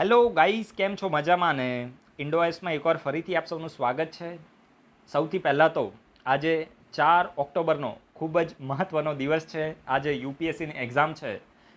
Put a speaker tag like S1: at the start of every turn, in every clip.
S1: Hello guys, કેમ છો? મજામાં ને? ઇન્ડોએસમાં એકવાર ફરીથી આપ સૌનું સ્વાગત છે. સૌથી પહેલાં તો આજે 4 ઓક્ટોબરનો ખૂબ જ મહત્ત્વનો દિવસ છે. આજે યુપીએસસીની એક્ઝામ છે.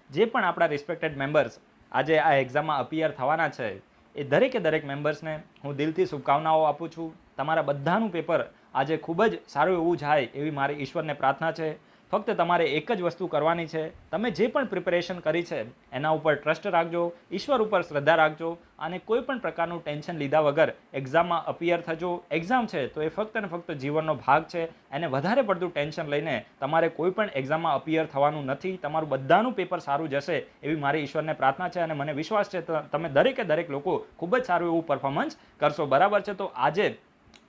S1: જે પણ આપણા રિસ્પેક્ટેડ મેમ્બર્સ આજે આ એક્ઝામમાં અપિયર થવાના છે એ દરેક મેમ્બર્સને હું દિલથી શુભકામનાઓ આપું છું. તમારા બધાનું પેપર આજે ખૂબ જ સારું એવું જાય એવી મારી ઈશ્વરને પ્રાર્થના છે. ફક્ત તમારે એક જ વસ્તુ કરવાની છે. તમે જે પણ પ્રિપેરેશન કરી છે એના ઉપર ટ્રસ્ટ રાખજો, ઈશ્વર ઉપર શ્રદ્ધા રાખજો અને કોઈ પણ પ્રકારનું ટેન્શન લીધા વગર એક્ઝામમાં અપિયર થજો. એક્ઝામ છે તો એ ફક્ત ને ફક્ત જીવનનો ભાગ છે. એને વધારે પડતું ટેન્શન લઈને તમારે કોઈ પણ એક્ઝામમાં અપિયર થવાનું નથી. તમારું બધાનું પેપર સારું જશે એવી મારી ઈશ્વરને પ્રાર્થના છે અને મને વિશ્વાસ છે તમે દરેક લોકો ખૂબ જ સારું એવું પરફોર્મન્સ કરશો. બરાબર છે? તો આજે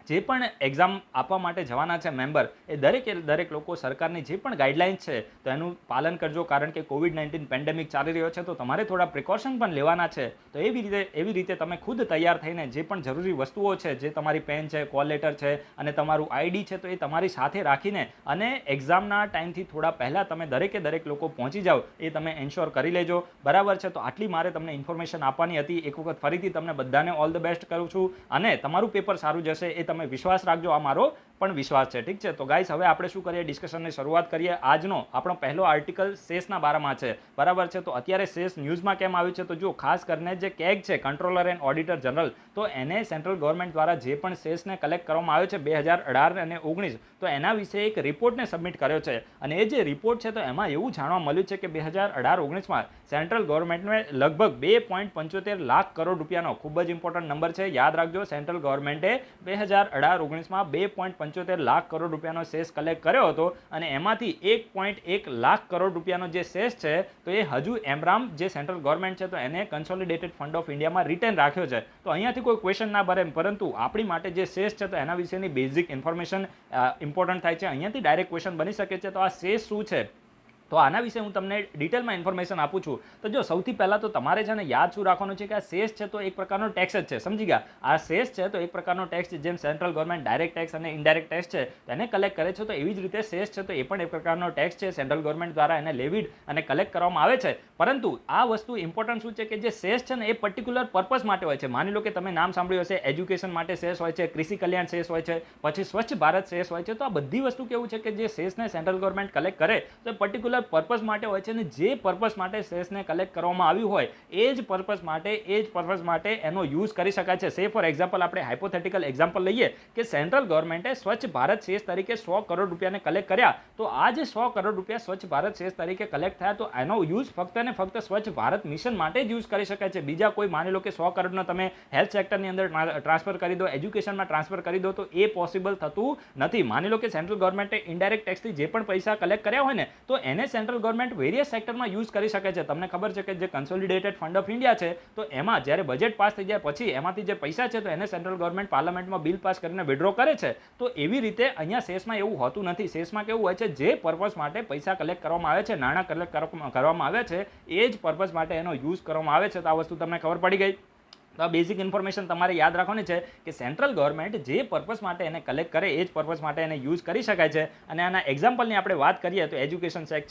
S1: જે પણ એક્ઝામ આપવા માટે જવાના છે મેમ્બર, એ દરેક લોકો સરકારની જે પણ ગાઈડલાઇન્સ છે તો એનું પાલન કરજો. કારણ કે કોવિડ-19 પેન્ડેમિક ચાલી રહ્યો છે તો તમારે થોડા પ્રિકોશન પણ લેવાના છે. તો એવી રીતે તમે ખુદ તૈયાર થઈને જે પણ જરૂરી વસ્તુઓ છે, જે તમારી પેન છે, કોલ લેટર છે અને તમારું આઈડી છે, તો એ તમારી સાથે રાખીને અને એક્ઝામના ટાઈમથી થોડા પહેલાં તમે દરેક લોકો પહોંચી જાઓ એ તમે એન્શ્યોર કરી લેજો. બરાબર છે? તો આટલી મારે તમને ઇન્ફોર્મેશન આપવાની હતી. એક વખત ફરીથી તમને બધાને ઓલ ધ બેસ્ટ કરું છું અને તમારું પેપર સારું જશે એ તમે વિશ્વાસ રાખજો. આ મારો પણ વિશ્વાસ છે. ઠીક છે? તો ગાઈસ, હવે આપણે શું કરીએ, ડિસ્કશનની શરૂઆત કરીએ. આજનો આપણો પહેલો આર્ટિકલ સેસના બારામાં છે. બરાબર છે? તો અત્યારે સેસ ન્યૂઝમાં કેમ આવ્યું છે? તો જો ખાસ કરીને જે કેગ છે, કંટ્રોલર એન્ડ ઓડિટર જનરલ, તો એને સેન્ટ્રલ ગવર્મેન્ટ દ્વારા જે પણ સેસને કલેક્ટ કરવામાં આવ્યો છે 2018 અને 19, તો એના વિશે એક રિપોર્ટને સબમિટ કર્યો છે. અને એ જે રિપોર્ટ છે તો એમાં એવું જાણવા મળ્યું છે કે 2018-19માં સેન્ટ્રલ ગવર્મેન્ટને લગભગ 2.75 લાખ કરોડ રૂપિયાનો, ખૂબ જ ઇમ્પોર્ટન્ટ નંબર છે, યાદ રાખજો, સેન્ટ્રલ ગવર્મેન્ટે 2018-19માં 2.75 લાખ કરોડ રૂપિયાનો સેસ કલેક્ટ કર્યો હતો. અને એમાંથી 1.1 લાખ કરોડ રૂપિયાનો જે સેસ છે તો એ હજુ એમરામ જે સેન્ટ્રલ ગવર્મેન્ટ છે તો એને કન્સોલિડેટેડ ફંડ ઓફ ઇન્ડિયામાં રિટર્ન રાખ્યો છે. તો અહીંયાથી કોઈ ક્વેશ્ચન ના ભરે, પરંતુ આપણી માટે જે સેસ છે તો એના વિશેની બેઝિક ઇન્ફોર્મેશન ઇમ્પોર્ટન્ટ થાય છે. અહીંયાથી ડાયરેક્ટ ક્વેશ્ચન બની શકે છે. તો આ સેસ શું છે તો આના વિશે હું તમને ડિટેલમાં ઇન્ફોર્મેશન આપું છું. તો જો સૌથી પહેલાં તો તમારે છે ને યાદ શું રાખવાનું છે કે આ સેસ છે તો એક પ્રકારનો ટેક્સ જ છે. સમજી ગયા? આ સેસ છે તો એક પ્રકારનો ટેક્સ છે. જેમ સેન્ટ્રલ ગવર્મેન્ટ ડાયરેક્ટ ટેક્સ અને ઇનડાયરેક્ટ ટેક્સ છે તેને કલેક્ટ કરે છે, તો એવી જ રીતે સેસ છે તો એ પણ એક પ્રકારનો ટેક્સ છે. સેન્ટ્રલ ગવર્મેન્ટ દ્વારા એને લેવિડ અને કલેક્ટ કરવામાં આવે છે. પરંતુ આ વસ્તુ ઇમ્પોર્ટન્ટ શું છે કે જે સેસ છે ને એ પર્ટિક્યુલર પર્પઝ માટે હોય છે. માની લો કે તમે નામ સાંભળ્યું હશે, એજ્યુકેશન માટે સેસ હોય છે, કૃષિ કલ્યાણ સેસ હોય છે, પછી સ્વચ્છ ભારત સેસ હોય છે. તો આ બધી વસ્તુ કેવું છે કે જે સેસને સેન્ટ્રલ ગવર્મેન્ટ કલેક્ટ કરે તો એ પર્ટિક્યુલર પર્પઝ માટે હોય છે. અને જે પર્પઝ માટે સેસને કલેક્ટ કરવામાં આવ્યું હોય એ જ પર્પઝ માટે એનો યુઝ કરી શકાય છે. સે ફોર એક્ઝામ્પલ, આપણે હાઇપોથેટિકલ એક્ઝામ્પલ લઈએ કે સેન્ટ્રલ ગવર્મેન્ટે સ્વચ્છ ભારત સેસ તરીકે 100 કરોડ રૂપિયાને કલેક્ટ કર્યા. તો આ જે 100 કરોડ રૂપિયા સ્વચ્છ ભારત સેસ તરીકે કલેક્ટ થયા તો એનો યુઝ ફક્ત ને ફક્ત સ્વચ્છ ભારત મિશન માટે જ યુઝ કરી શકાય છે. બીજા કોઈ, માની લો કે 100 કરોડનો તમે હેલ્થ સેક્ટરની અંદર ટ્રાન્સફર કરી દો, એજ્યુકેશનમાં ટ્રાન્સફર કરી દો, તો એ પોસિબલ થતું નથી. માની લો કે સેન્ટ્રલ ગવર્મેન્ટે ઇનડાયરેક્ટ ટેક્સથી જે પણ પૈસા કલેક્ટ કર્યા હોય ને તો એને સેન્ટ્રલ ગવર્મેન્ટ વેરિયસ સેક્ટરમાં યુઝ કરી શકે છે. તમને ખબર છે કે જે કન્સોલિડેટેડ ફંડ ઓફ ઇન્ડિયા છે તો એમાં જ્યારે બજેટ પાસ થઈ જાય પછી એમાંથી જે પૈસા છે તો એને સેન્ટ્રલ ગવર્મેન્ટ પાર્લામેન્ટમાં બિલ પાસ કરીને વિડ્રો કરે છે. તો એવી રીતે અહીંયા સેસમાં એવું હોતું નથી. સેસમાં કેવું હોય છે, જે પર્પઝ માટે પૈસા કલેક્ટ કરવામાં આવે છે, નાણાં કલેક્ટ કરવામાં આવે છે, એ જ પર્પઝ માટે એનો યુઝ કરવામાં આવે છે. તો આ વસ્તુ તમને ખબર પડી ગઈ. તો આ બેઝિક ઇન્ફોર્મેશન તમારે યાદ રાખવાની છે કે સેન્ટ્રલ ગવર્મેન્ટ જે પર્પઝ માટે એને કલેક્ટ કરે એ જ પર્પઝ માટે એને યુઝ કરી શકાય છે. અને આના એક્ઝામ્પલની આપણે વાત કરીએ તો એજ્યુકેશન સેસ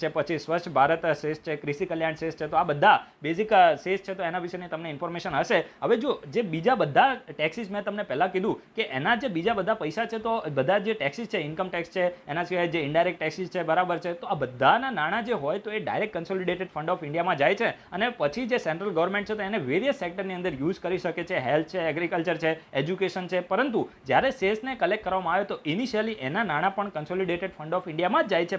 S1: છે, પછી સ્વચ્છ ભારત સેસ છે, કૃષિ કલ્યાણ સેસ છે. તો આ બધા બેઝિક સેસ છે તો એના વિશેની તમને ઇન્ફોર્મેશન હશે. હવે જો જે બીજા બધા ટેક્સીસ મેં તમને પહેલાં કીધું કે એના જે બીજા બધા પૈસા છે તો બધા જે ટેક્સીસ છે, ઇન્કમ ટેક્સ છે, એના સિવાય જે ઇનડાયરેક્ટ ટેક્સીસ છે, બરાબર છે, તો આ બધાના નાણાં જે હોય તો એ ડાયરેક્ટ કન્સોલિડેટેડ ફંડ ઓફ ઇન્ડિયામાં જાય છે. અને પછી જે સેન્ટ્રલ ગવર્મેન્ટ છે તો એને વેરિયસ સેક્ટરની અંદર યુઝ કરી શકે છે. હેલ્થ છે, એગ્રીકલ્ચર છે, એજ્યુકેશન છે. પરંતુ જ્યારે સેસને કલેક્ટ કરવામાં આવે તો ઇનિશિયલી એના નાણાં પણ કન્સોલિડેટેડ ફંડ ઓફ ઇન્ડિયામાં જ જાય છે.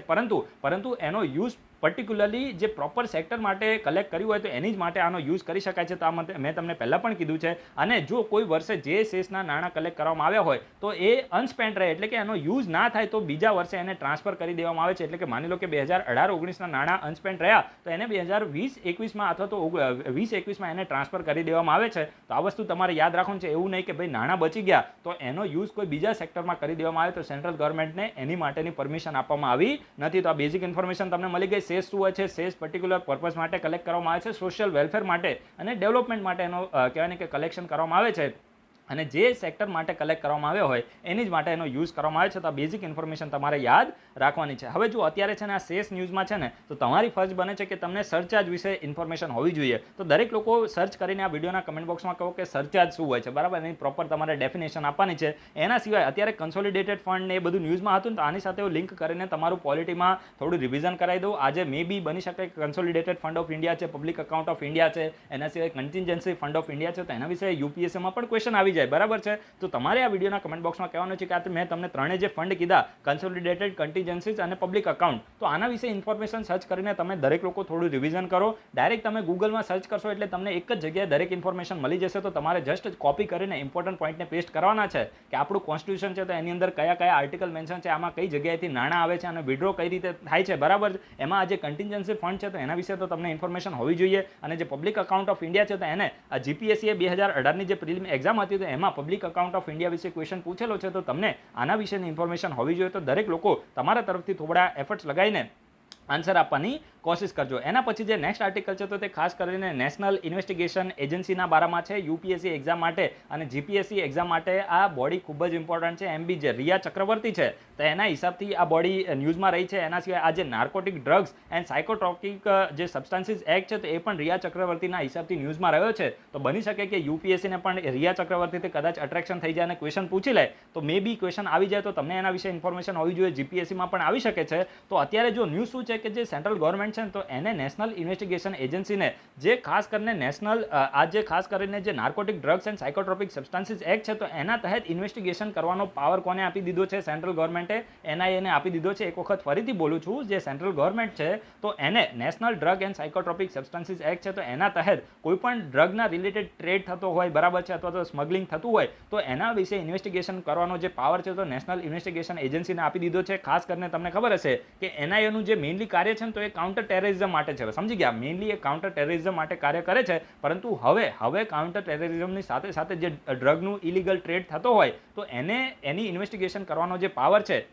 S1: પરંતુ એનો યુઝ પર્ટિક્યુલરલી જે પ્રોપર સેક્ટર માટે કલેક્ટ કર્યું હોય તો એની જ માટે આનો યુઝ કરી શકાય છે. તો આ મેં તમને પહેલાં પણ કીધું છે. અને જો કોઈ વર્ષે જે સેસના નાણાં કલેક્ટ કરવામાં આવ્યા હોય તો એ અનસ્પેન્ટ રહે, એટલે કે એનો યુઝ ના થાય તો બીજા વર્ષે એને ટ્રાન્સફર કરી દેવામાં આવે છે. એટલે કે માની લો કે 2018-19ના નાણાં અનસ્પેન્ટ રહ્યા તો એને 2020-21માં અથવા તો 2021માં એને ટ્રાન્સફર કરી દેવામાં આવે છે. તો આ વસ્તુ તમારે યાદ રાખવાનું છે. એવું નહીં કે ભાઈ નાણાં બચી ગયા તો એનો યુઝ કોઈ બીજા સેક્ટરમાં કરી દેવામાં આવે તો સેન્ટ્રલ ગવર્મેન્ટને એની માટેની પરમિશન આપવામાં આવી નથી. તો આ બેઝિક ઇન્ફોર્મેશન તમને મળી ગઈ. સેસ શું હોય છે? સેસ પર્ટિક્યુલર પર્પઝ માટે કલેક્ટ કરવામાં આવે છે, સોશિયલ વેલફેર માટે અને ડેવલપમેન્ટ માટે એનો કહેવાય ને કે કલેક્શન કરવામાં આવે છે. અને જે સેક્ટર માટે કલેક્ટ કરવામાં આવ્યો હોય એની જ માટે એનો યુઝ કરવામાં આવે છે. તો આ બેઝિક ઇન્ફોર્મેશન તમારે યાદ રાખવાની છે. હવે જો અત્યારે છે ને આ શેષ ન્યૂઝમાં છે ને તો તમારી ફરજ બને છે કે તમને સરચાર્જ વિશે ઇન્ફોર્મેશન હોવી જોઈએ. તો દરેક લોકો સર્ચ કરીને આ વિડીયોના કમેન્ટ બોક્સમાં કહો કે સરચાર્જ શું હોય છે, બરાબર, એની પ્રોપર તમારે ડેફિનેશન આપવાની છે. એના સિવાય અત્યારે કન્સોલિડેટેડ ફંડ ને એ બધું ન્યૂઝમાં હતું ને, તો આની સાથે હું લિંક કરીને તમારું પોલિટીમાં થોડું રિવિઝન કરાવી દઉં. આજે મે બી બની શકે કે કન્સોલિડેટેડ ફંડ ઓફ ઇન્ડિયા છે, પબ્લિક અકાઉન્ટ ઓફ ઇન્ડિયા છે, એના સિવાય કન્ટિન્જન્સી ફંડ ઓફ ઇન્ડિયા છે, તો એના વિશે યુપીએસસીમાં પણ ક્વેશ્ચન આવી જાય, બરાબર છે. તો તમારે આ વિડીયોના કમેન્ટ બોક્સમાં કહેવાનું છે કે આ મેં તમને ત્રણે જે ફંડ કીધા, કન્સોલિડેટેડ, કન્ટિન્જન્સીઝ અને પબ્લિક અકાઉન્ટ, તો આના વિશે ઇન્ફોર્મેશન સર્ચ કરીને તમે દરેક લોકો થોડું રિવિઝન કરો. ડાયરેક્ટ તમે ગૂગલમાં સર્ચ કરશો એટલે તમને એક જ જગ્યાએ દરેક ઇન્ફોર્મેશન મળી જશે. તો તમારે જસ્ટ કોપી કરીને ઇમ્પોર્ટન્ટ પોઈન્ટને પેસ્ટ કરવાના છે કે આપણું કોન્સ્ટિટ્યુશન છે તો એની અંદર કયા કયા આર્ટિકલ મેન્શન છે, આમાં કઈ જગ્યાએથી નાણાં આવે છે અને વિડ્રો કઈ રીતે થાય છે, બરાબર. એમાં આ જે કન્ટિન્જન્સી ફંડ છે તો એના વિશે તો તમને ઇન્ફોર્મેશન હોવી જોઈએ. અને જે પબ્લિક અકાઉન્ટ ઓફ ઇન્ડિયા છે તો એને આ જીપીએસસીએ 2018ની જે પ્રિલિમ એક્ઝામ હતી તો એમાં પબ્લિક અકાઉન્ટ ઓફ ઇન્ડિયા વિશે ક્વેશ્ચન પૂછેલો છે. તો તમને આના વિશેની ઇન્ફોર્મેશન હોવી જોઈએ. તો દરેક લોકો તમારા તરફથી થોડા એફર્ટ્સ લગાવીને આન્સર આપવાની કોશિશ કરજો. એના પછી જે નેક્સ્ટ આર્ટિકલ છે તો તે ખાસ કરીને નેશનલ ઇન્વેસ્ટિગેશન એજન્સીના બારામાં છે. યુપીએસસી એક્ઝામ માટે અને જીપીએસસી એક્ઝામ માટે આ બોડી ખૂબ જ ઇમ્પોર્ટન્ટ છે. એમબી જે રિયા ચક્રવર્તી છે તો એના હિસાબથી આ બોડી ન્યૂઝમાં રહી છે. એના સિવાય આ જે નાર્કોટિક ડ્રગ્સ એન્ડ સાયકોટ્રોપિક જે સબસ્ટાન્સીસ એક્ટ છે તો એ પણ રિયા ચક્રવર્તીના હિસાબથી ન્યૂઝમાં રહ્યો છે. તો બની શકે કે યુપીએસસીને પણ રિયા ચક્રવર્તીથી કદાચ અટ્રેક્શન થઈ જાય અને ક્વેશ્ચન પૂછી લે, તો મે બી ક્વેશ્ચન આવી જાય તો તમને એના વિશે ઇન્ફોર્મેશન હોવી જોઈએ. જીપીએસસીમાં પણ આવી શકે છે. તો અત્યારે જો ન્યૂઝ શું છે કે જે સેન્ટ્રલ ગવર્મેન્ટ છે તો એને નેશનલ ઇન્વેસ્ટિગેશન એજન્સીને જે ખાસ કરીને નેશનલ જે ખાસ કરીને જે narcotic drugs and psychotropic સબસ્ટાન્સીસ act છે તો એના તહેત ઇન્વેસ્ટિગેશન કરવાનો પાવર કોને આપી દીધો છે? સેન્ટ્રલ ગવર્મેન્ટે એનઆઈએને આપી દીધો છે. એક વખત ફરીથી બોલું છું, જે સેન્ટ્રલ ગવર્મેન્ટ છે તો એને national drug and psychotropic સબસ્ટાન્સીસ act છે તો એના તહેત કોઈ પણ ડ્રગના રિલેટેડ ટ્રેડ થતો હોય, બરાબર છે, અથવા તો સ્મગલિંગ થતું હોય તો એના વિશે ઇન્વેસ્ટિગેશન કરવાનો જે પાવર છે તો નેશનલ ઇન્વેસ્ટિગેશન એજન્સીને આપી દીધો છે. ખાસ કરીને તમને ખબર હશે કે એનઆઈએનું જે મેઇનલી કાર્ય છે તો એ કાઉન્ટર ટેરરિઝમ માટે છે. સમજી ગયા? મેઇનલી એ કાઉન્ટર ટેરરિઝમ માટે કાર્ય કરે છે. પરંતુ હવે કાઉન્ટર ટેરરિઝમની સાથે સાથે જે ડ્રગનું ઇલીગલ ટ્રેડ થતો હોય તો એની ઇન્વેસ્ટિગેશન કરવાનો જે પાવર છે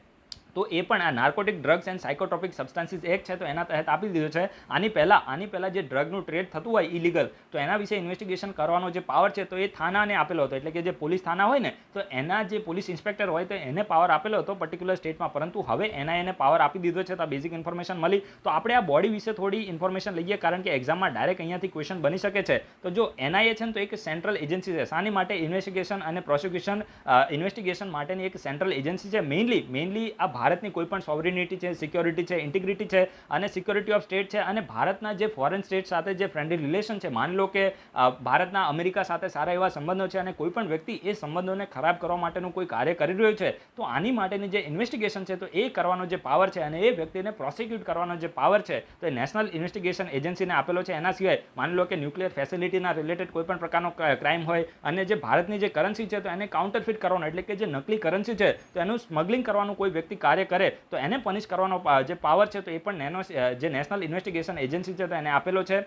S1: તો એ પણ આ narcotic drugs and psychotropic સબસ્ટાન્સીસ act છે તો એના તહેત આપી દીધો છે. આની પહેલા જે ડ્રગનું ટ્રેડ થતું હોય ઇલીગલ તો એના વિશે ઇન્વેસ્ટિગેશન કરવાનો જે પાવર છે તો એ થાનાને આપેલો હતો. એટલે કે જે પોલીસ થાના હોય ને તો એના જે પોલીસ ઇન્સ્પેક્ટર હોય તો એને પાવર આપેલો હતો પર્ટિક્યુલર સ્ટેટમાં. પરંતુ હવે એનઆઈને પાવર આપી દીધો છે. તો આ બેઝિક ઇન્ફોર્મેશન મળી. તો આપણે આ બોડી વિશે થોડી ઇન્ફોર્મેશન લઈએ કારણ કે એક્ઝામમાં ડાયરેક્ટ અહીંયાથી ક્વેશ્ચન બની શકે છે. તો જો એનઆઈએ છે તો એક સેન્ટ્રલ એજન્સી છે. શાની માટે? ઇન્વેસ્ટિગેશન અને પ્રોસિક્યુશન ઇન્વેસ્ટિગેશન માટેની એક સેન્ટ્રલ એજન્સી છે. મેઇનલી આ ભારતની કોઈ પણ સોવરિનિટી છે, સિક્યોરિટી છે, ઇન્ટિગ્રિટી છે અને સિક્યોરિટી ઓફ સ્ટેટ છે અને ભારતના જે ફોરેન સ્ટેટ સાથે જે ફ્રેન્ડલી રિલેશન છે, માની લો કે ભારતના અમેરિકા સાથે સારા એવા સંબંધો છે અને કોઈ પણ વ્યક્તિ એ સંબંધોને ખરાબ કરવા માટેનું કોઈ કાર્ય કરી રહ્યો છે તો આની માટેની જે ઇન્વેસ્ટિગેશન છે તો એ કરવાનો જે પાવર છે અને એ વ્યક્તિને પ્રોસિક્યુટ કરવાનો જે પાવર છે તો એ નેશનલ ઇન્વેસ્ટિગેશન એજન્સીને આપેલો છે. એના સિવાય માની લો કે ન્યુક્લિયર ફેસિલિટીના રિલેટેડ કોઈ પણ પ્રકારનો ક્રાઇમ હોય અને જે ભારતની જે કરન્સી છે તો એને કાઉન્ટરફિટ કરવાનો, એટલે કે જે નકલી કરન્સી છે તો એનું સ્મગલિંગ કરવાનું કોઈ વ્યક્તિ કાર્ય કરે તો એને પનિશ કરવાનો જે પાવર છે તો એ પણ જે નેશનલ ઇન્વેસ્ટિગેશન એજન્સી છે તો એને આપેલો છે.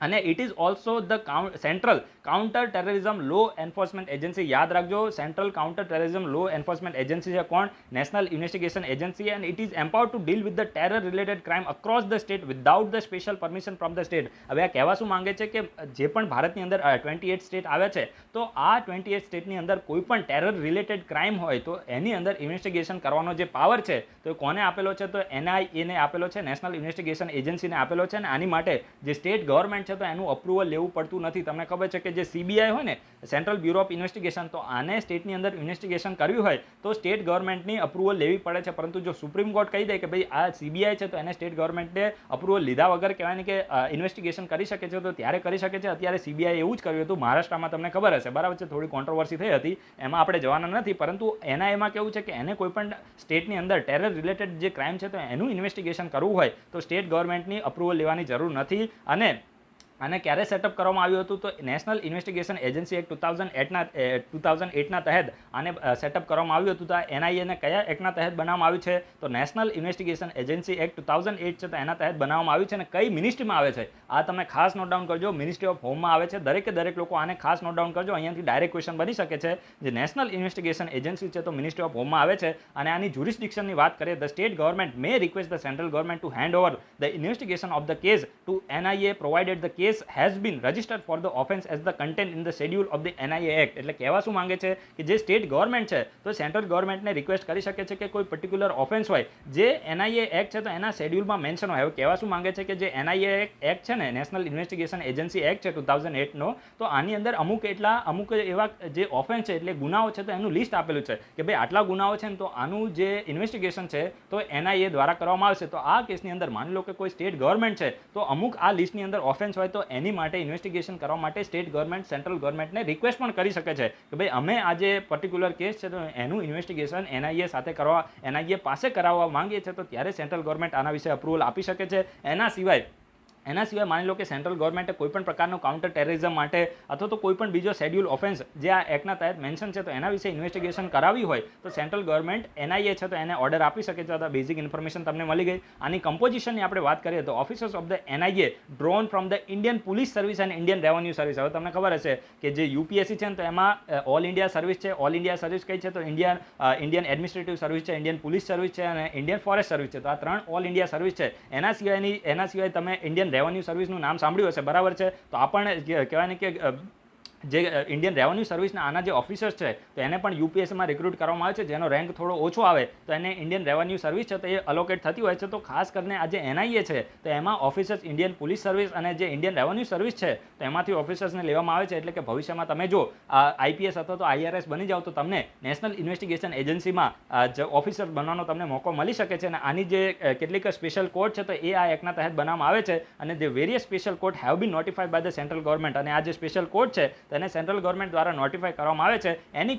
S1: અને it is also the central counter terrorism law enforcement agency. યાદ રાખજો, central counter terrorism law enforcement agency છે કોણ? National investigation agency. And it is empowered to deal with the terror related crime across the state without the special permission from the state. હવે આ કહેવા શું માંગે છે કે જે પણ ભારતની અંદર 28 સ્ટેટ આવે છે તો આ 28 સ્ટેટની અંદર કોઈ પણ ટેરર રિલેટેડ ક્રાઇમ હોય તો એની અંદર ઇન્વેસ્ટિગેશન કરવાનો જે પાવર છે તો કોને આપેલો છે? તો એનઆઈને આપેલો છે, નેશનલ ઇન્વેસ્ટિગેશન એજન્સીને આપેલો છે. અને આની માટે જે સ્ટેટ ગવર્મેન્ટ તો એનું અપ્રુવલ લેવું પડતું નથી. તમને ખબર છે કે જે સીબીઆઈ હોય ને, સેન્ટ્રલ બ્યુરો ઓફ ઇન્વેસ્ટિગેશન, તો આને સ્ટેટની અંદર ઇન્વેસ્ટિગેશન કરવી હોય તો સ્ટેટ ગવર્મેન્ટની અપ્રુવલ લેવી પડે છે. પરંતુ જો સુપ્રીમ કોર્ટ કહી દે કે ભાઈ આ સીબીઆઈ છે તો એને સ્ટેટ ગવર્મેન્ટે અપ્રુવલ લીધા વગર કહેવાય ને કે ઇન્વેસ્ટિગેશન કરી શકે છે તો ત્યારે કરી શકે છે. અત્યારે સીબીઆઈ એવું જ કર્યું હતું મહારાષ્ટ્રમાં, તમને ખબર હશે, બરાબર છે, થોડી કોન્ટ્રોવર્સી થઈ હતી, એમાં આપણે જવાના નથી. પરંતુ એમાં કેવું છે કે એને કોઈ પણ સ્ટેટની અંદર ટેરર રિલેટેડ જે ક્રાઇમ છે તો એનું ઇન્વેસ્ટિગેશન કરવું હોય તો સ્ટેટ ગવર્મેન્ટની અપ્રુવલ લેવાની જરૂર નથી. આને ક્યારે સેટઅપ કરવામાં આવ્યું હતું? તો નેશનલ ઇન્વેસ્ટિગેશન એજન્સી એક્ટ 2008ના તહેત આને સેટઅપ કરવામાં આવ્યું હતું. તો આ એનઆઈએને કયા એક્ટના તહેત બનાવવામાં આવ્યું છે? તો નેશનલ ઇન્વેસ્ટિગેશન એજન્સી એક્ટ 2008 છે તો એના તહેત બનાવવામાં આવ્યું છે. અને કઈ મિનિસ્ટ્રીમાં આવે છે આ તમે ખાસ નોટ ડાઉન કરજો. મિનિસ્ટ્રી ઓફ હોમમાં આવે છે. દરેક લોકો આને ખાસ નોટ ડાઉન કરજો. અહીંયાથી ડાયરેક્ટ ક્વેશ્ચન બની શકે છે. જે નેશનલ ઇન્વેસ્ટિગેશન એજન્સી છે તો મિનિસ્ટ્રી ઓફ હોમમાં આવે છે. અને આની જ્યુરિસ્ડિક્શનની વાત કરીએ, the state government may request the central government to hand over the investigation of the case to NIA provided the case case has been registered for the offence as the content in the schedule of the NIA act. એટલે કહેવા શું માંગે છે કે જે state government છે તો central ગવર્મેન્ટને request કરી શકે છે કે કોઈ પર્ટિક્યુલર ઓફેન્સ હોય જે NIA એક્ટ છે તો એના શેડ્યુલમાં મેન્શન હોય. હવે કહેવા શું માંગે છે કે જે NIA એક્ટ છે ને, નેશનલ ઇન્વેસ્ટિગેશન એજન્સી એક્ટ છે 2008નો, તો આની અંદર અમુક એવા જે ઓફેન્સ છે એટલે ગુનાઓ છે તો એનું લિસ્ટ આપેલું છે કે ભાઈ આટલા ગુનાઓ છે ને તો આનું જે ઇન્વેસ્ટિગેશન છે તો NIA દ્વારા કરવામાં આવશે. તો આ કેસની અંદર માની લો કે કોઈ સ્ટેટ ગવર્મેન્ટ છે તો અમુક આ લિસ્ટની અંદર ઓફેન્સ હોય તો એની માટે ઇન્વેસ્ટિગેશન કરવા માટે સ્ટેટ ગવર્મેન્ટ સેન્ટ્રલ ગવર્મેન્ટને રિક્વેસ્ટ પણ કરી શકે છે કે ભાઈ અમે આ જે પર્ટિક્યુલર કેસ છે તો એનું ઇન્વેસ્ટિગેશન NIA પાસે કરાવવા માંગીએ છીએ, તો ત્યારે સેન્ટ્રલ ગવર્મેન્ટ આના વિશે અપ્રુવલ આપી શકે છે. એના સિવાય માની લો કે સેન્ટ્રલ ગવર્મેન્ટે કોઈપણ પ્રકારનો કાઉન્ટર ટેરરિઝમ માટે અથવા તો કોઈપણ બીજો શેડ્યુલ ઓફેન્સ જે આ એક્ટના તહેત મેન્શન છે તો એના વિશે ઇન્વેસ્ટિગેશન કરાવી હોય તો સેન્ટ્રલ ગવર્મેન્ટ NIA છે તો એને ઓર્ડર આપી શકે છે. તો બેઝિક ઇન્ફોર્મેશન તમને મળી ગઈ. આની કમ્પોઝિશનની આપણે વાત કરીએ તો officers of the NIA drone from the Indian police service and Indian revenue service. હવે તમને ખબર હશે કે જે UPSC છે તો એમાં ઓલ ઇન્ડિયા સર્વિસ છે. ઓલ ઇન્ડિયા સર્વિસ કઈ છે તો ઇન્ડિયન એડમિનિસ્ટ્રેટિવ સર્વિસ છે, ઇન્ડિયન પોલીસ સર્વિસ છે અને ઇન્ડિયન ફોરેસ્ટ સર્વિસ છે. તો આ 3 ઓલ ઇન્ડિયા સર્વિસ છે. એના સિવાય તમે ઇન્ડિયન રેવન્યુ સર્વિસનું નામ સાંભળ્યું હશે, બરાબર છે. તો આ પણ કહેવાય ને કે જે ઇન્ડિયન રેવન્યુ સર્વિસના આના જે ઓફિસર્સ છે તો એને પણ UPSCમાં રિક્રુટ કરવામાં આવે છે. જેનો રેન્ક થોડો ઓછો આવે તો એને ઇન્ડિયન રેવન્યુ સર્વિસ છે તો એ અલોકેટ થતી હોય છે. તો ખાસ કરીને આ જે NIA છે તો એમાં ઓફિસર્સ ઇન્ડિયન પોલીસ સર્વિસ અને જે ઇન્ડિયન રેવન્યુ સર્વિસ છે તો એમાંથી ઓફિસર્સને લેવામાં આવે છે. એટલે કે ભવિષ્યમાં તમે જો IPS અથવા તો IRS બની જાઓ તો તમને નેશનલ ઇન્વેસ્ટિગેશન એજન્સીમાં ઓફિસર બનવાનો તમને મોકો મળી શકે છે. અને આની જે કેટલીક સ્પેશિયલ કોર્ટ છે તો એ આ એક્ટના તહેત બનાવવામાં આવે છે. અને જે various special court have been notified by the central government. અને આ જે સ્પેશિયલ કોર્ટ છે તેને સેન્ટ્રલ ગવર્મેન્ટ દ્વારા નોટિફાઈ કરવામાં આવે છે. Any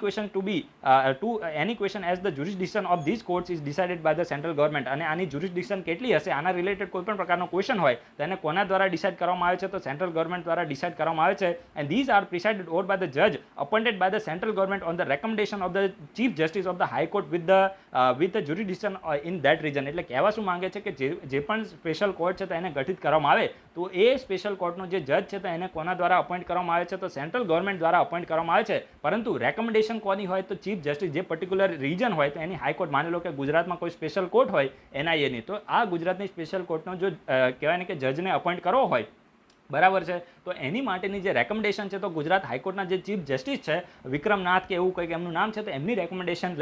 S1: question as the jurisdiction of this courts is decided by the central government. અને આની જ્યુરિસડિક્શન કેટલી હશે આના રિલેટેડ કોઈ પણ પ્રકારનો ક્વેશ્ચન હોય તો એને કોના દ્વારા ડિસાઇડ કરવામાં આવે છે તો સેન્ટ્રલ ગવર્મેન્ટ દ્વારા ડિસાઇડ કરવામાં આવે છે. And these are presided over by the જજ appointed by the central government on the recommendation of the chief justice of the high court with the jurisdiction in that region. એટલે કહેવા શું માંગે છે કે જે પણ સ્પેશિયલ કોર્ટ છે તો એને ગઠિત કરવામાં આવે તો એ સ્પેશિયલ કોર્ટનો જે જજ છે તો એને કોના દ્વારા અપોઇન્ટ કરવામાં આવે છે તો સેન્ટ્રલ ગવર્મેન્ટ દ્વારા અપોઇન્ટ કરવામાં આવે છે. પરંતુ રેકમેન્ડેશન કોની હોય તો ચીફ જસ્ટિસ જે પર્ટિક્યુલર રીજન હોય તો એની હાઈકોર્ટ, માની લો કે ગુજરાતમાં કોઈ સ્પેશિયલ કોર્ટ હોય NIA ની, તો આ ગુજરાતની સ્પેશિયલ કોર્ટનો જો કહેવાય ને કે જજને અપોઇન્ટ કરવો હોય, બરાબર છે, તો એની માટેની જે રેકમેન્ડેશન છે તો ગુજરાત હાઈકોર્ટના જે ચીફ જસ્ટિસ છે વિક્રમનાથ કે એવું કંઈક એમનું નામ છે તો એમની રેકમેન્ડેશન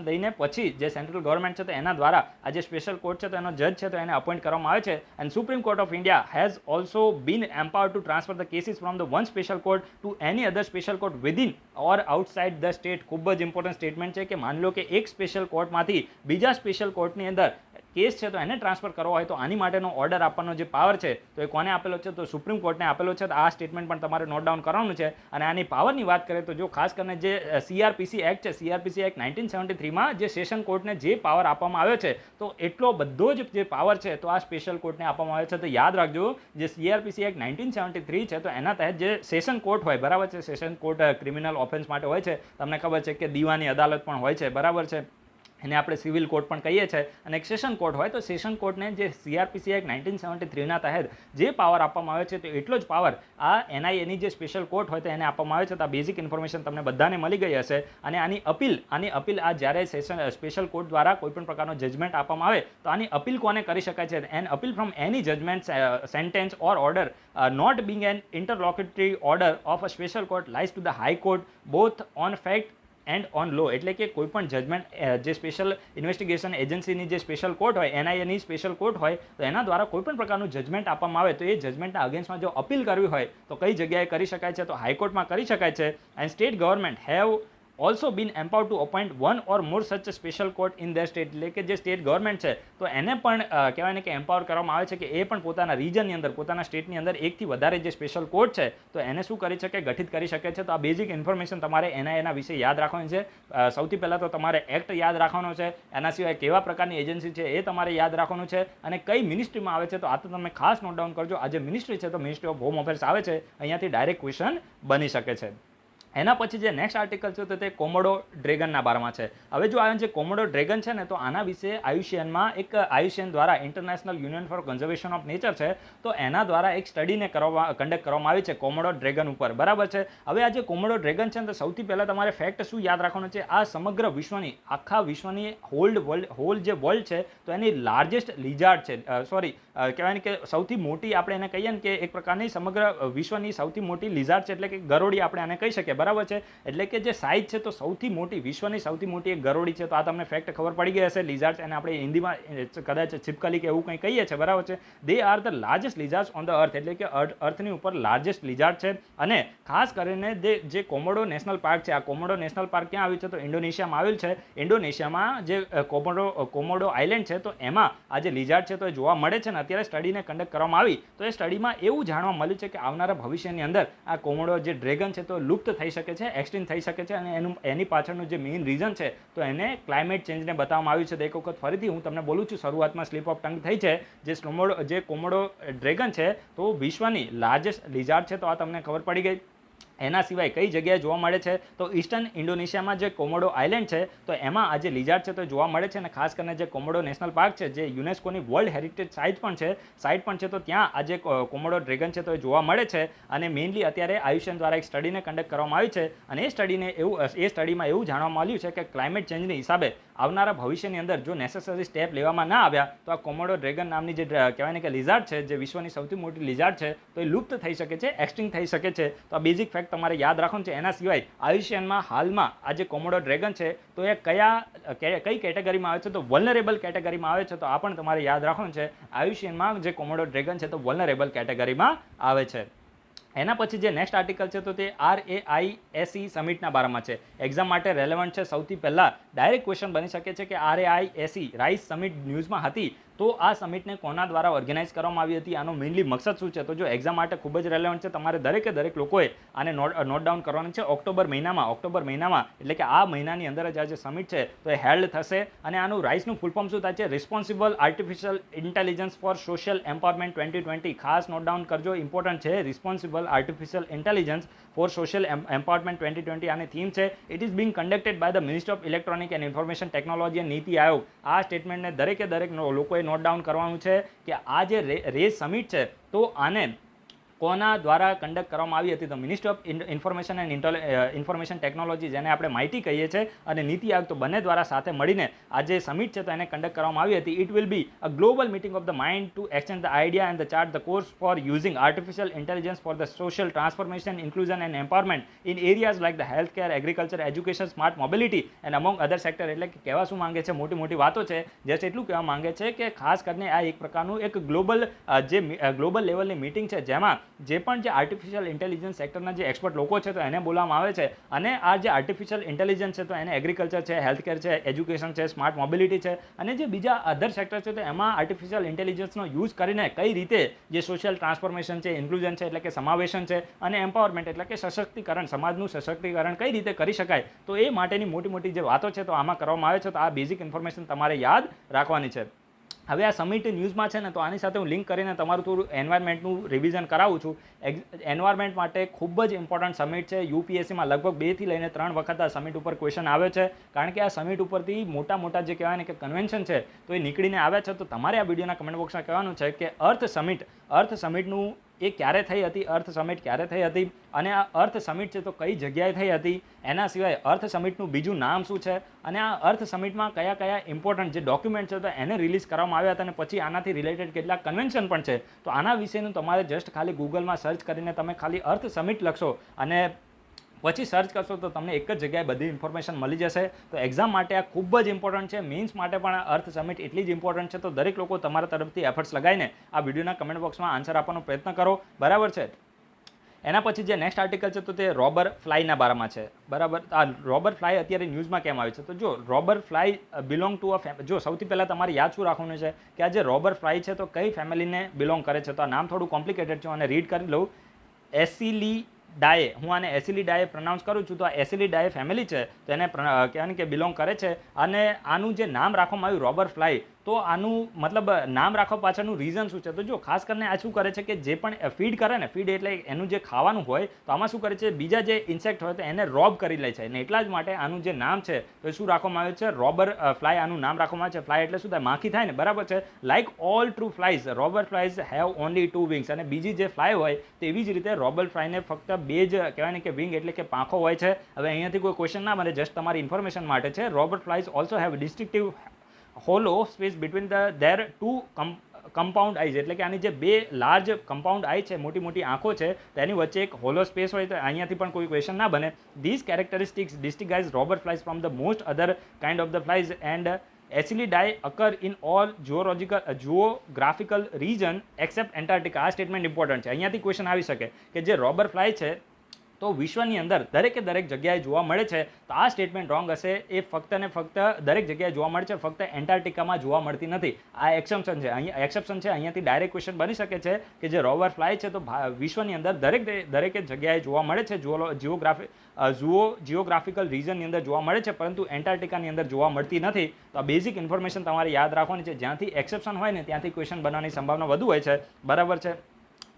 S1: લઈને પછી જે સેન્ટ્રલ ગવર્મેન્ટ છે તો એના દ્વારા આ જે સ્પેશિયલ કોર્ટ છે તો એનો જજ છે તો એને અપોઇન્ટ કરવામાં આવે છે. And Supreme Court of India has also been empowered to transfer the cases from the one special court to any other special court within or outside the state. ખૂબ જ ઇમ્પોર્ટન્ટ સ્ટેટમેન્ટ છે કે માની લો કે એક સ્પેશિયલ કોર્ટમાંથી બીજા special કોર્ટની અંદર કેસ છે તો એને ટ્રાન્સફર કરવો હોય તો આની માટેનો ઓર્ડર આપવાનો જે પાવર છે તો એ કોને આપેલો છે તો સુપ્રીમ કોર્ટને આપેલો છે. તો આ સ્ટેટમેન્ટ પણ તમારે નોટ ડાઉન કરવાનું છે. અને આની પાવરની વાત કરીએ તો જો ખાસ કરીને જે CRPC એક્ટ છે, CRPC એક્ટ 1973માં જે સેશન કોર્ટને જે પાવર આપવામાં આવ્યો છે તો એટલો બધો જ જે પાવર છે તો આ સ્પેશિયલ કોર્ટને આપવામાં આવ્યો છે. તો યાદ રાખજો જે CRPC એક્ટ 1973 છે તો એના તહેત જે સેશન કોર્ટ હોય, બરાબર છે, સેશન કોર્ટ ક્રિમિનલ ઓફેન્સ માટે હોય છે. તમને ખબર છે કે દીવાની અદાલત પણ હોય છે, બરાબર છે, એને આપણે સિવિલ કોર્ટ પણ કહીએ છીએ. અને એક સેશન કોર્ટ હોય તો સેશન કોર્ટને જે CRPC એક્ટ 1973ના તહેત જે પાવર આપવામાં આવે છે તો એટલો જ પાવર આ NIAની જે સ્પેશિયલ કોર્ટ હોય તો એને આપવામાં આવે છે. તો આ બેઝિક ઇન્ફોર્મેશન તમને બધાને મળી ગઈ હશે. અને આની અપીલ આ જ્યારે સ્પેશિયલ કોર્ટ દ્વારા કોઈપણ પ્રકારનો જજમેન્ટ આપવામાં આવે તો આની અપીલ કોને કરી શકાય છે? An appeal from any judgment, sentence or order not being an interlocutory order of a special court lies to the high court both on fact and on law. એટલે કે કોઈ પણ જજમેન્ટ જે સ્પેશિયલ ઇન્વેસ્ટિગેશન એજન્સીની જે special court હોય, NIAની special court હોય તો એના દ્વારા કોઈ પણ પ્રકારનું જજમેન્ટ આપવામાં આવે તો એ જજમેન્ટના અગેન્સ્ટમાં જો અપીલ કરવી હોય તો કઈ જગ્યાએ કરી શકાય છે? તો હાઈકોર્ટમાં કરી શકાય છે. And state government have also been empowered to appoint one or more such a special court in their state. એટલે કે જે સ્ટેટ ગવર્મેન્ટ છે તો એને પણ કહેવાય ને કે એમ્પાવર કરવામાં આવે છે કે એ પણ પોતાના રીજનની અંદર, પોતાના સ્ટેટની અંદર એકથી વધારે જે સ્પેશિયલ કોર્ટ છે તો એને શું કરી શકે? ગઠિત કરી શકે છે. તો આ બેઝિક ઇન્ફોર્મેશન તમારે એના વિશે યાદ રાખવાની છે. સૌથી પહેલાં તો તમારે એક્ટ યાદ રાખવાનો છે. એના સિવાય કેવા પ્રકારની એજન્સી છે એ તમારે યાદ રાખવાનું છે. અને કઈ મિનિસ્ટ્રીમાં આવે છે તો આ તો તમે ખાસ નોટ ડાઉન કરજો. આ જે મિનિસ્ટ્રી છે તો મિનિસ્ટ્રી ઓફ હોમ અફેર્સ આવે છે, અહીંયાથી ડાયરેક્ટ ક્વેશ્ચન બની શકે છે. એના પછી જે નેક્સ્ટ આર્ટિકલ છે તો તે કોમોડો ડ્રેગનના બારામાં છે. હવે જો આ જે કોમોડો ડ્રેગન છે ને તો આના વિશે આયુષ્યનમાં આયુષ્યન દ્વારા International Union for Conservation of Nature છે તો એના દ્વારા એક સ્ટડીને કન્ડક્ટ કરવામાં આવી છે કોમોડો ડ્રેગન ઉપર, બરાબર છે. હવે આ જે કોમોડો ડ્રેગન છે ને તો સૌથી પહેલાં તમારે ફેક્ટ શું યાદ રાખવાનું છે, આ સમગ્ર વિશ્વની આખા વિશ્વની હોલ જે વર્લ્ડ છે તો એની લાર્જેસ્ટ લિઝાર્ડ છે, કહેવાય ને કે સૌથી મોટી આપણે એને કહીએ ને કે એક પ્રકારની સમગ્ર વિશ્વની સૌથી મોટી લિઝાર્ડ છે, એટલે કે ગરોળી આપણે આને કહી શકીએ, બરાબર છે. એટલે કે જે સાઇઝ છે તો સૌથી મોટી વિશ્વની સૌથી મોટી એક ગરોળી છે. તો આ તમને ફેક્ટ ખબર પડી ગઈ હશે. લિઝાર્ડ્સ એને આપણે હિન્દીમાં કદાચ છીપકલી કે એવું કંઈ કહીએ છીએ, બરાબર છે. They are the largest lizards on the earth, એટલે કે અર્થની ઉપર લાર્જેસ્ટ લિઝાર્ડ છે. અને ખાસ કરીને જે કોમોડો નેશનલ પાર્ક છે, આ કોમોડો નેશનલ પાર્ક ક્યાં આવ્યું છે તો ઇન્ડોનેશિયામાં આવેલ છે. ઇન્ડોનેશિયામાં જે કોમોડો આઇલેન્ડ છે તો એમાં આ જે લિઝાર્ડ છે તો એ જોવા મળે છે ને અત્યારે સ્ટડીને કન્ડક્ટ કરવામાં આવી તો એ સ્ટડીમાં એવું જાણવા મળ્યું છે કે આવનારા ભવિષ્યની અંદર આ કોમોડો જે ડ્રેગન છે તો લુપ્ત થઈ શકે છે, એક્સટિંક્ટ થઈ શકે છે. અને એની પાછળનું જે મેઇન રીઝન છે તો એને ક્લાઇમેટ ચેન્જને બતાવવામાં આવ્યું છે. તો એક વખત ફરીથી હું તમને બોલું છું, શરૂઆતમાં સ્લીપ ઓફ ટંગ થઈ છે. જે કોમોડો ડ્રેગન છે તો વિશ્વની લાર્જેસ્ટ લિઝાર્ડ છે, તો આ તમને ખબર પડી ગઈ. એના સિવાય કઈ જગ્યાએ જોવા મળે છે તો ઈસ્ટર્ન ઇન્ડોનેશિયામાં જે કોમોડો આઇલેન્ડ છે તો એમાં આ જે લિઝાર્ડ છે તો જોવા મળે છે. અને ખાસ કરીને જે કોમોડો નેશનલ પાર્ક છે જે યુનેસ્કોની વર્લ્ડ હેરિટેજ સાઇટ પણ છે તો ત્યાં આ જે કોમોડો ડ્રેગન છે તો એ જોવા મળે છે. અને મેઇનલી અત્યારે આયુષ્યન દ્વારા એક સ્ટડીને કન્ડક્ટ કરવામાં આવી છે અને એ સ્ટડીમાં એવું જાણવા મળ્યું છે કે ક્લાઇમેટ ચેન્જની હિસાબે આવનારા ભવિષ્યની અંદર જો નેસેસરી સ્ટેપ લેવામાં ના આવ્યા તો આ કોમોડો ડ્રેગન નામની જે કહેવાય ને કે લિઝાર્ડ છે જે વિશ્વની સૌથી મોટી લિઝાર્ડ છે તો એ લુપ્ત થઈ શકે છે, એક્સટિંક્ટ થઈ શકે છે. તો આ બેઝિક ફેક્ટ તમારે યાદ રાખવાનું છે. એના સિવાય આયુષ્યનમાં હાલમાં આ જે કોમોડો ડ્રેગન છે તો એ કઈ કેટેગરીમાં આવે છે તો વલ્નરેબલ કેટેગરીમાં આવે છે. તો આ પણ તમારે યાદ રાખવાનું છે. આયુષ્યનમાં જે કોમોડો ડ્રેગન છે તો વલ્નરેબલ કેટેગરીમાં આવે છે. એના પછી જે નેક્સ્ટ આર્ટિકલ છે તો તે RAISE સમિટના બારામાં છે. એક્ઝામ માટે રેલેવન્ટ છે. સૌથી પહેલાં ડાયરેક્ટ ક્વેશ્ચન બની શકે છે કે RAISE રાઇસ સમિટ ન્યૂઝમાં હતી તો આ સમિટને કોના દ્વારા ઓર્ગેનાઇઝ કરવામાં આવી હતી, આનો મેઇનલી મકસદ શું છે. તો જો એક્ઝામ માટે ખૂબ જ રેલેવન્ટ છે, તમારે દરેક લોકોએ આને નોટ ડાઉન કરવાનું છે. ઓક્ટોબર મહિનામાં એટલે કે આ મહિનાની અંદર જ આ જે સમિટ છે તો એ હેલ્ડ થશે. અને આનું રાઇસનું ફૂલ ફોર્મ શું થાય છે, responsible artificial intelligence for social empowerment 2020. ખાસ નોટ ડાઉન કરજો, ઇમ્પોર્ટન્ટ છે. Responsible artificial intelligence for social empowerment 2020 આની થીમ છે. It is being conducted by the ministry of electronic and information technology and NITI Aayog. આ સ્ટેટમેન્ટને દરેક લોકોએ નોટ ડાઉન કરવાનું છે કે આ જે રેસ સમિટ છે તો આને કોના દ્વારા કન્ડક્ટ કરવામાં આવી હતી તો ministry of information and information technology જેને આપણે માઇટી કહીએ છીએ અને નીતિ આયોગ તો બંને દ્વારા સાથે મળીને આ જે સમિટ છે તો એને કન્ડક્ટ કરવામાં આવી હતી. It will be a global meeting of the mind to exchange the idea and the chart the course for using artificial intelligence for the social transformation, inclusion and empowerment in areas like the health care, agriculture, education, smart mobility and among other sector. એટલે કે કહેવા શું માંગે છે, મોટી વાતો છે. Just એટલું કહેવા માંગે છે કે ખાસ કરીને આ એક પ્રકારનું એક ગ્લોબલ લેવલની મીટિંગ છે જેમાં જે પણ જે આર્ટિફિશિયલ ઇન્ટેલિજન્સ સેક્ટરના જે એક્સપર્ટ લોકો છે તો એને બોલાવવામાં આવે છે. અને આ જે આર્ટિફિશિયલ ઇન્ટેલિજન્સ છે તો એને એગ્રીકલ્ચર છે, હેલ્થકેર છે, એજ્યુકેશન છે, સ્માર્ટ મોબિલિટી છે અને જે બીજા અધર સેક્ટર છે તો એમાં આર્ટિફિશિયલ ઇન્ટેલિજન્સનો યુઝ કરીને કઈ રીતે જે સોશિયલ ટ્રાન્સફોર્મેશન છે, ઇન્ક્લુઝન છે એટલે કે સમાવેશન છે અને એમ્પાવરમેન્ટ એટલે કે સશક્તિકરણ, સમાજનું સશક્તિકરણ કઈ રીતે કરી શકાય તો એ માટેની મોટી જે વાતો છે તો આમાં કરવામાં આવે છે. તો આ બેઝિક ઇન્ફોર્મેશન તમારે યાદ રાખવાની છે. હવે આ સમિટ ન્યૂઝમાં છે ને તો આની સાથે હું લિંક કરીને તમારું થોડું એન્વાયરમેન્ટનું રિવિઝન કરાવું છું. એન્વાયરમેન્ટ માટે ખૂબ જ ઇમ્પોર્ટન્ટ સમિટ છે. યુપીએસસીમાં લગભગ 2 થી લઈને 3 વખત આ સમિટ ઉપર ક્વેશ્ચન આવે છે કારણ કે આ સમિટ ઉપરથી મોટા જે કહેવાય ને કે કન્વેન્શન છે તો એ નીકળીને આવ્યા છે. તો તમારે આ વિડીયોના કમેન્ટ બોક્સમાં કહેવાનું છે કે અર્થ સમિટનું એ ક્યારે થઈ હતી, અર્થ સમિટ ક્યારે થઈ હતી અને આ અર્થ સમિટ છે તો કઈ જગ્યાએ થઈ હતી. એના સિવાય અર્થ સમિટનું બીજું નામ શું છે અને આ અર્થ સમિટમાં કયા ઇમ્પોર્ટન્ટ જે ડોક્યુમેન્ટ છે તો એને રિલીઝ કરવામાં આવ્યા હતા અને પછી આનાથી રિલેટેડ કેટલાક કન્વેન્શન પણ છે. તો આના વિશેનું તમારે જસ્ટ ખાલી ગૂગલમાં સર્ચ કરીને તમે ખાલી અર્થ સમિટ લખશો અને પછી સર્ચ કરશો તો તમને એક જ જગ્યાએ બધી ઇન્ફોર્મેશન મળી જશે. તો એક્ઝામ માટે આ ખૂબ જ ઇમ્પોર્ટન્ટ છે. મીન્સ માટે પણ આ અર્થ સમિટ એટલી જ ઇમ્પોર્ટન્ટ છે. તો દરેક લોકો તમારા તરફથી એફર્ટ્સ લગાવીને આ વિડીયોના કમેન્ટ બોક્સમાં આન્સર આપવાનો પ્રયત્ન કરો, બરાબર છે. એના પછી જે નેક્સ્ટ આર્ટિકલ છે તો તે રોબર ફ્લાયના બારામાં છે, બરાબર. આ રોબર ફ્લાય અત્યારે ન્યૂઝમાં કેમ આવે છે તો જો રોબર ફ્લાય બિલોંગ ટુ જો સૌથી પહેલાં તમારે યાદ શું રાખવાનું છે કે આ જે રોબર ફ્લાય છે તો કઈ ફેમિલીને બિલોંગ કરે છે. તો આ નામ થોડું કોમ્પ્લિકેટેડ છે અને રીડ કરી લઉં. એસિલિડાએ, હું આને એસિલિડાએ પ્રોનાઉન્સ કરું છું તો આ એસિલિડાએ ફેમિલી છે તો એને કહેવાય કે બિલોંગ કરે છે. અને આનું જે નામ રાખવામાં આવ્યું રોબર ફ્લાય તો આનું મતલબ નામ રાખવા પાછળનું રીઝન શું છે? તો જો ખાસ કરીને આ શું કરે છે કે જે પણ ફીડ કરે ને, ફીડ એટલે એનું જે ખાવાનું હોય, તો આમાં શું કરે છે, બીજા જે ઇન્સેક્ટ હોય તો એને રોબ કરી લે છે, અને એટલા જ માટે આનું જે નામ છે તો એ શું રાખવામાં આવ્યું છે? રોબર ફ્લાય આનું નામ રાખવામાં આવે છે. ફ્લાય એટલે શું થાય? માખી થાય ને, બરાબર છે. Like all true flies, robber flies have only 2 wings. અને બીજી જે ફ્લાય હોય તો એવી જ રીતે રોબર ફ્લાયને ફક્ત 2 જ કહેવાય ને કે વિંગ એટલે કે પાંખો હોય છે. હવે અહીંયાથી કોઈ ક્વેશ્ચન ના બને, જસ્ટ તમારી ઇન્ફોર્મેશન માટે છે. Robber flies also have distinctive hollow space between their two compound eyes, એટલે કે આની જે બે લાર્જ કમ્પાઉન્ડ આઈ છે, મોટી મોટી આંખો છે, તેની વચ્ચે એક હોલો સ્પેસ હોય. તો અહીંયાથી પણ કોઈ ક્વેશ્ચન ના બને. This characteristics distinguish robber flies from the most other kind of the flies and Asilidae occur in all geographical region except Antarctica. આ સ્ટેટમેન્ટ ઇમ્પોર્ટન્ટ છે. અહીંયાથી ક્વેશ્ચન આવી શકે કે જે રોબર ફ્લાય છે તો વિશ્વની અંદર દરેકે દરેક જગ્યાએ જોવા મળે છે. તો આ સ્ટેટમેન્ટ રોંગ હશે. એ ફક્ત ને ફક્ત દરેક જગ્યાએ જોવા મળે છે, ફક્ત એન્ટાર્ટિકામાં જોવા મળતી નથી. આ એક્સેપ્શન છે. અહીંયા એક્સેપ્શન છે. અહીંયાથી ડાયરેક્ટ ક્વેશ્ચન બની શકે છે કે જે રોબર ફ્લાય છે તો વિશ્વની અંદર દરેકે જગ્યાએ જોવા મળે છે, જિયોગ્રાફિકલ રીજનની અંદર જોવા મળે છે, પરંતુ એન્ટાર્ટિકાની અંદર જોવા મળતી નથી. તો આ બેઝિક ઇન્ફોર્મેશન તમારે યાદ રાખવાની છે. જ્યાંથી એક્સેપ્શન હોય ને ત્યાંથી ક્વેશ્ચન બનવાની સંભાવના વધુ હોય છે, બરાબર છે.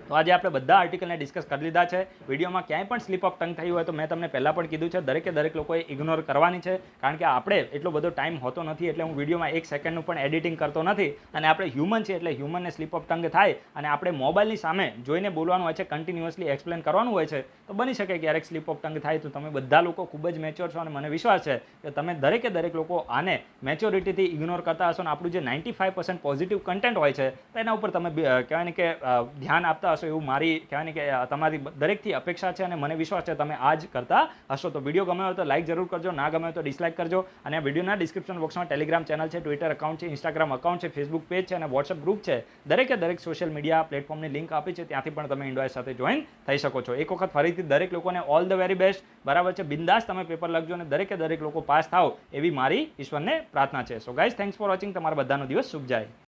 S1: તો આજે આપણે બધા આર્ટિકલને ડિસ્કસ કરી લીધા છે. વિડીયોમાં ક્યાંય પણ સ્લીપ ઓફ ટંગ થયું હોય તો મેં તમને પહેલાં પણ કીધું છે, દરેકે દરેક લોકોએ ઇગ્નોર કરવાની છે, કારણ કે આપણે એટલો બધો ટાઈમ હોતો નથી, એટલે હું વિડીયોમાં 1 સેકન્ડનું પણ એડિટિંગ કરતો નથી. અને આપણે હ્યુમન છીએ એટલે હ્યુમનને સ્લીપ ઓફ ટંગ થાય અને આપણે મોબાઈલની સામે જોઈને બોલવાનું હોય છે, કન્ટિન્યુઅસલી એક્સપ્લેન કરવાનું હોય છે, તો બની શકે ક્યારેક સ્લીપ ઓફ ટંગ થાય. તો તમે બધા લોકો ખૂબ જ મેચ્યોર છો અને મને વિશ્વાસ છે કે તમે દરેકે દરેક લોકો આને મેચ્યોરિટીથી ઇગ્નોર કરતા હશો. અને આપણું જે 95% પોઝિટિવ કન્ટેન્ટ હોય છે તો એના ઉપર તમે કહેવાય ને કે ધ્યાન આપતા હશો, એવું મારી કહેવાય ને કે તમારી દરેકથી અપેક્ષા છે અને મને વિશ્વાસ છે તમે આ જ કરતા હશો. તો વિડીયો ગમ્યો હોય તો લાઇક જરૂર કરજો, ના ગમે તો ડિસલાઇક કરજો. અને આ વિડીયોના ડિસ્ક્રિપ્શન બોક્સમાં ટેલિગ્રામ ચેનલ છે, ટ્વિટર એકાઉન્ટ છે, ઇન્સ્ટાગ્રામ એકાઉન્ટ છે, ફેસબુક પેજ છે અને વોટ્સઅપ ગ્રુપ છે. દરેકે દરેક સોશિયલ મીડિયા પ્લેટફોર્મની લિંક આપી છે, ત્યાંથી પણ તમે ઇન્ડોએસ સાથે જોઈન થઈ શકો છો. એક વખત ફરીથી દરેક લોકોને ઓલ ધ વેરી બેસ્ટ, બરાબર છે. બિંદાસ તમે પેપર લખજો અને દરેકે દરેક લોકો પાસ થાવ એવી મારી ઈશ્વરને પ્રાર્થના છે. So guys, thanks for watching. તમારા બધાનો દિવસ શુભ જાય.